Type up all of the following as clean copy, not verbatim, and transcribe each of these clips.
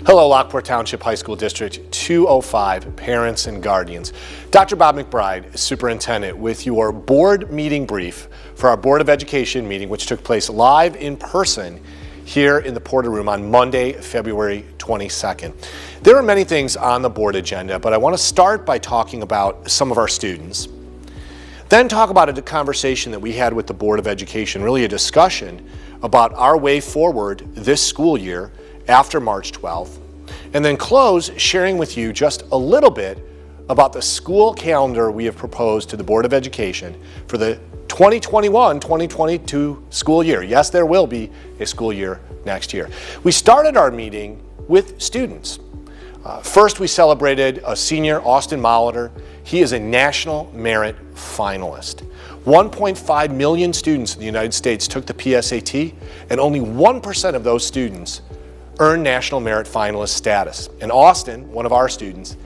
Hello, Lockport Township High School District 205 parents and guardians. Dr. Bob McBride, Superintendent, with your board meeting brief for our Board of Education meeting, which took place live in person here in the Porter Room on Monday, February 22nd. There are many things on the board agenda, but I want to start by talking about some of our students. Then talk about a conversation that we had with the Board of Education, really a discussion about our way forward this school year after March 12th, and then close sharing with you just a little bit about the school calendar we have proposed to the Board of Education for the 2021-2022 school year. Yes, there will be a school year next year. We started our meeting with students. First, we celebrated a senior, Austin Molitor. He is a National Merit Finalist. 1.5 million students in the United States took the PSAT, and only 1% of those students earned National Merit Finalist status. And Austin, one of our students,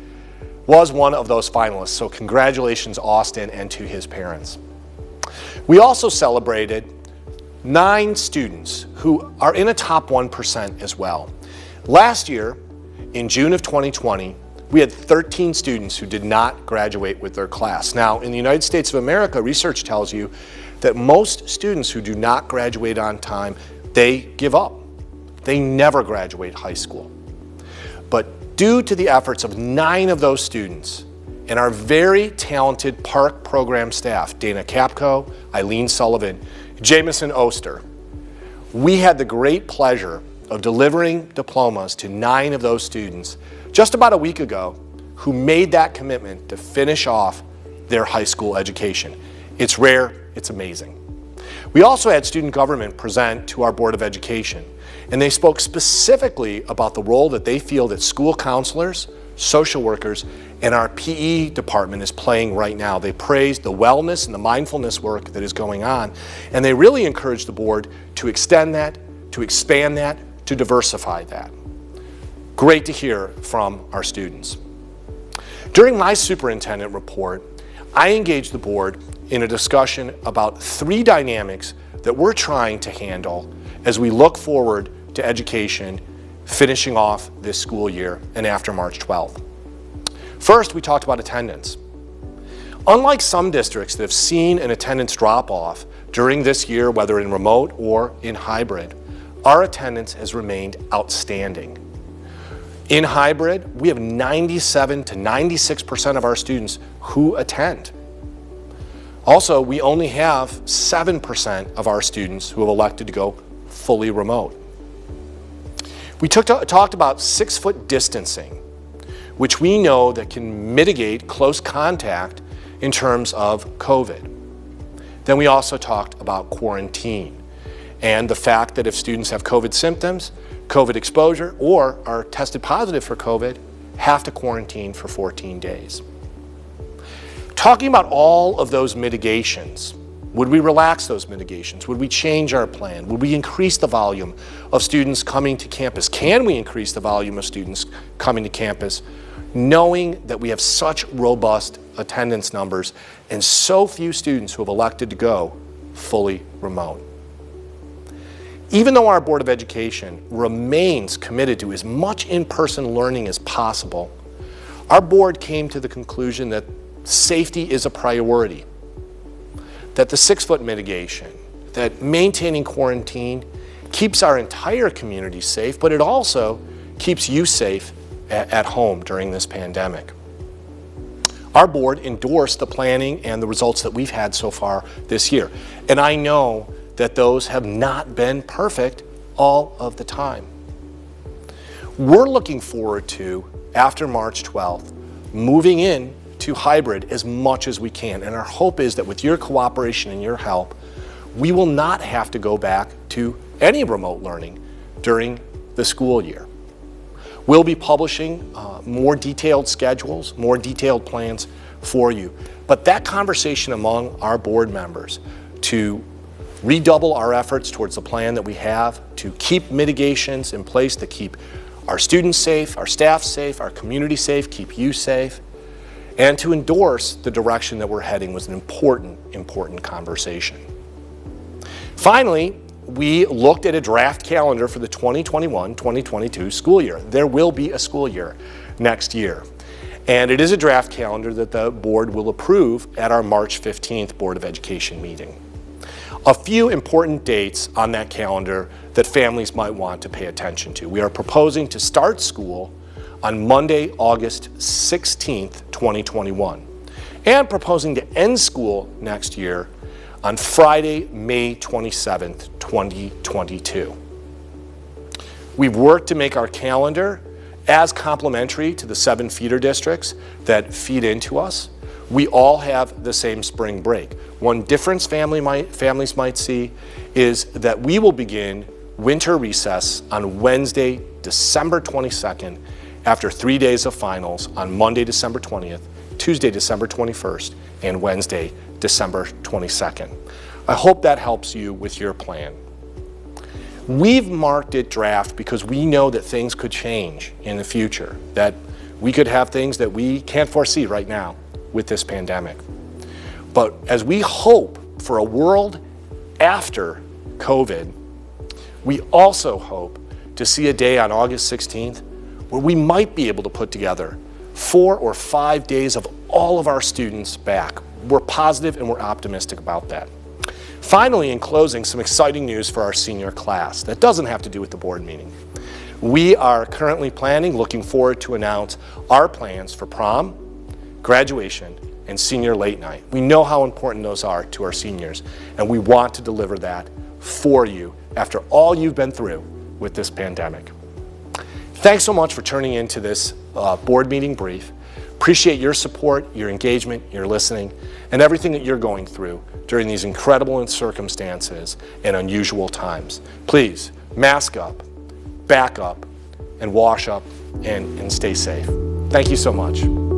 was one of those finalists. So congratulations, Austin, and to his parents. We also celebrated 9 students who are in a top 1% as well. Last year, in June of 2020, we had 13 students who did not graduate with their class. Now, in the United States of America, research tells you that most students who do not graduate on time, they give up. They never graduate high school. But due to the efforts of 9 of those students and our very talented park program staff, Dana Capco, Eileen Sullivan, Jameson Oster, we had the great pleasure of delivering diplomas to 9 of those students just about a week ago who made that commitment to finish off their high school education. It's rare, it's amazing. We also had student government present to our Board of Education, and they spoke specifically about the role that they feel that school counselors, social workers, and our PE department is playing right now. They praised the wellness and the mindfulness work that is going on, and they really encouraged the board to extend that, to expand that, to diversify that. Great to hear from our students. During my superintendent report, I engaged the board in a discussion about 3 dynamics that we're trying to handle as we look forward to education finishing off this school year and after March 12th. First, we talked about attendance. Unlike some districts that have seen an attendance drop off during this year, whether in remote or in hybrid, our attendance has remained outstanding. In hybrid, we have 97 to 96% of our students who attend. Also, we only have 7% of our students who have elected to go fully remote. We talked about 6-foot distancing, which we know that can mitigate close contact in terms of COVID. Then we also talked about quarantine and the fact that if students have COVID symptoms, COVID exposure, or are tested positive for COVID, have to quarantine for 14 days. Talking about all of those mitigations, would we relax those mitigations? Would we change our plan? Would we increase the volume of students coming to campus? Can we increase the volume of students coming to campus, knowing that we have such robust attendance numbers and so few students who have elected to go fully remote? Even though our Board of Education remains committed to as much in-person learning as possible, our board came to the conclusion that safety is a priority, that the 6-foot mitigation, that maintaining quarantine keeps our entire community safe, but it also keeps you safe at home during this pandemic. Our board endorsed the planning and the results that we've had so far this year, and I know that those have not been perfect all of the time. We're looking forward to, after March 12th, moving in to hybrid as much as we can. And our hope is that with your cooperation and your help, we will not have to go back to any remote learning during the school year. We'll be publishing more detailed schedules, more detailed plans for you. But that conversation among our board members to redouble our efforts towards the plan that we have to keep mitigations in place to keep our students safe, our staff safe, our community safe, keep you safe, and to endorse the direction that we're heading was an important conversation. Finally, we looked at a draft calendar for the 2021-2022 school year. There will be a school year next year. And it is a draft calendar that the board will approve at our March 15th Board of Education meeting. A few important dates on that calendar that families might want to pay attention to. We are proposing to start school on Monday, August 16th, 2021, and proposing to end school next year on Friday, May 27th, 2022. We've worked to make our calendar as complementary to the 7 feeder districts that feed into us. We all have the same spring break. One difference families might see is that we will begin winter recess on Wednesday, December 22nd, after 3 days of finals on Monday, December 20th, Tuesday, December 21st, and Wednesday, December 22nd. I hope that helps you with your plan. We've marked it draft because we know that things could change in the future, that we could have things that we can't foresee right now with this pandemic. But as we hope for a world after COVID, we also hope to see a day on August 16th where we might be able to put together 4 or 5 days of all of our students back. We're positive and we're optimistic about that. Finally, in closing, some exciting news for our senior class that doesn't have to do with the board meeting. We are currently looking forward to announce our plans for prom, graduation, and senior late night. We know how important those are to our seniors, and we want to deliver that for you after all you've been through with this pandemic. Thanks so much for turning into this board meeting brief. Appreciate your support, your engagement, your listening, and everything that you're going through during these incredible circumstances and unusual times. Please mask up, back up, and wash up, and stay safe. Thank you so much.